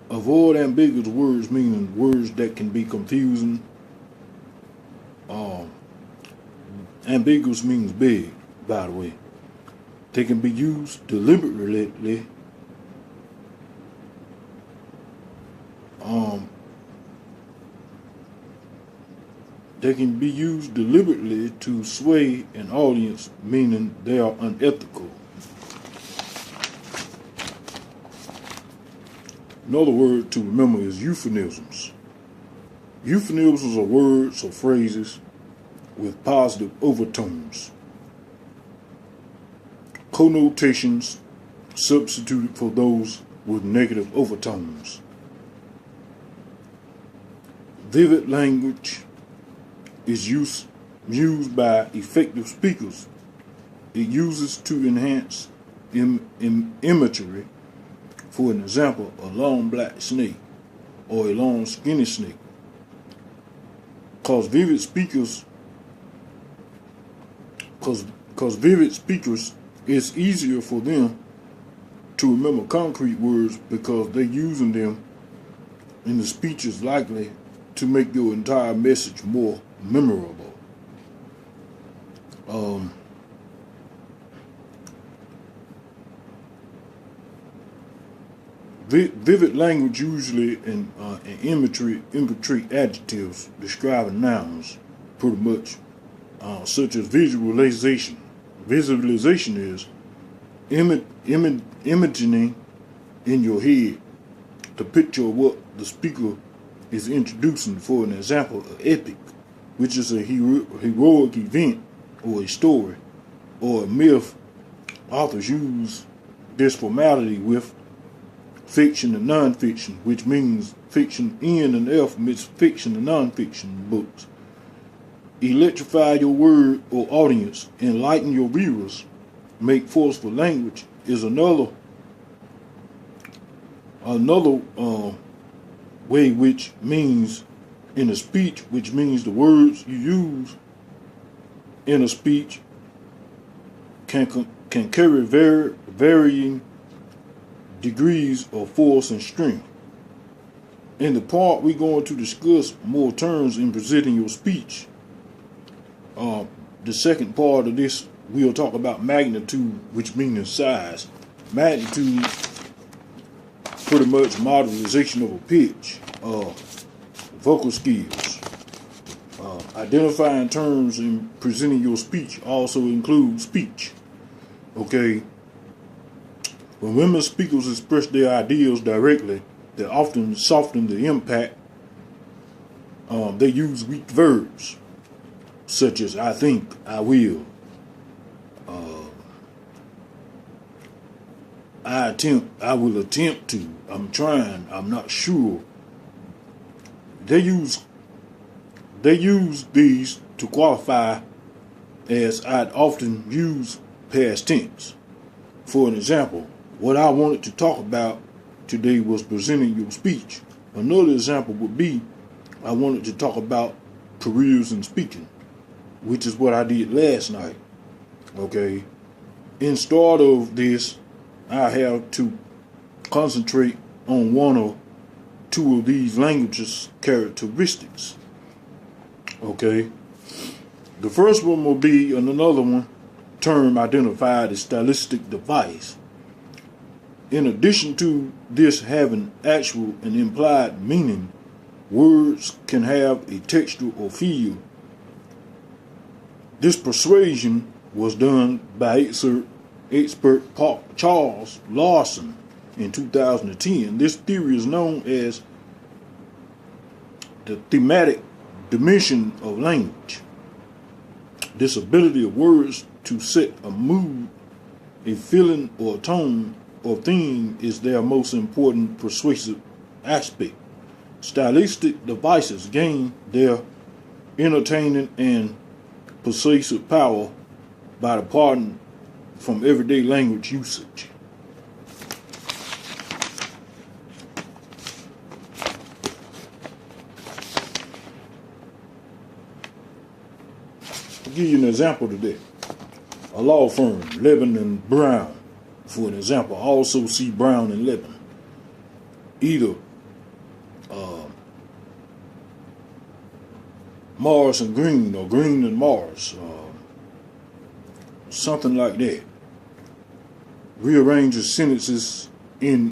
Avoid ambiguous words, meaning words that can be confusing. Um, Ambiguous means big, by the way. They can be used deliberately. Um, they can be used deliberately to sway an audience, meaning they are unethical. Another word to remember is euphemisms. Euphemisms are words or phrases with positive overtones, connotations substituted for those with negative overtones. Vivid language is used by effective speakers. It uses to enhance imagery. For an example, a long black snake or a long skinny snake. Cause vivid speakers, cause vivid speakers, it's easier for them to remember concrete words because they're using them in the speech is likely to make your entire message more memorable. Vivid language usually in imagery adjectives describing nouns, pretty much, such as visualization. Visualization is imagining in your head the picture of what the speaker is introducing. For an example, an epic, which is a heroic event or a story or a myth. Authors use this formality with fiction and nonfiction, which means fiction N and F means fiction and nonfiction books. Electrify your word or audience, enlighten your viewers, make forceful language is another way, which means in a speech, which means the words you use in a speech can carry varying degrees of force and strength. In the part we're going to discuss more terms in presenting your speech. The second part of this, we'll talk about magnitude, which means size. Magnitude, pretty much modularization of a pitch. Vocal skills. Identifying terms in presenting your speech also includes speech. Okay. When women speakers express their ideas directly, they often soften the impact. They use weak verbs, such as I think, I will, I will attempt to, I'm trying, I'm not sure. They use these to qualify as I'd often use past tense. For an example, what I wanted to talk about today was presenting your speech. Another example would be, I wanted to talk about careers in speaking, which is what I did last night. Okay. In start of this, I have to concentrate on one or two of these languages' characteristics. Okay. The first one will be, and another one, term identified as stylistic device. In addition to this having actual and implied meaning, words can have a texture or feel. This persuasion was done by expert Charles Larson in 2010. This theory is known as the thematic dimension of language. This ability of words to set a mood, a feeling, or a tone or theme is their most important persuasive aspect. Stylistic devices gain their entertaining and persuasive power by departing from everyday language usage. I'll give you an example to that. A law firm, Lebon and Brown, for an example, also see Brown and Lebon. Either Mars and Green, or Green and Mars, something like that. Rearrange the sentences in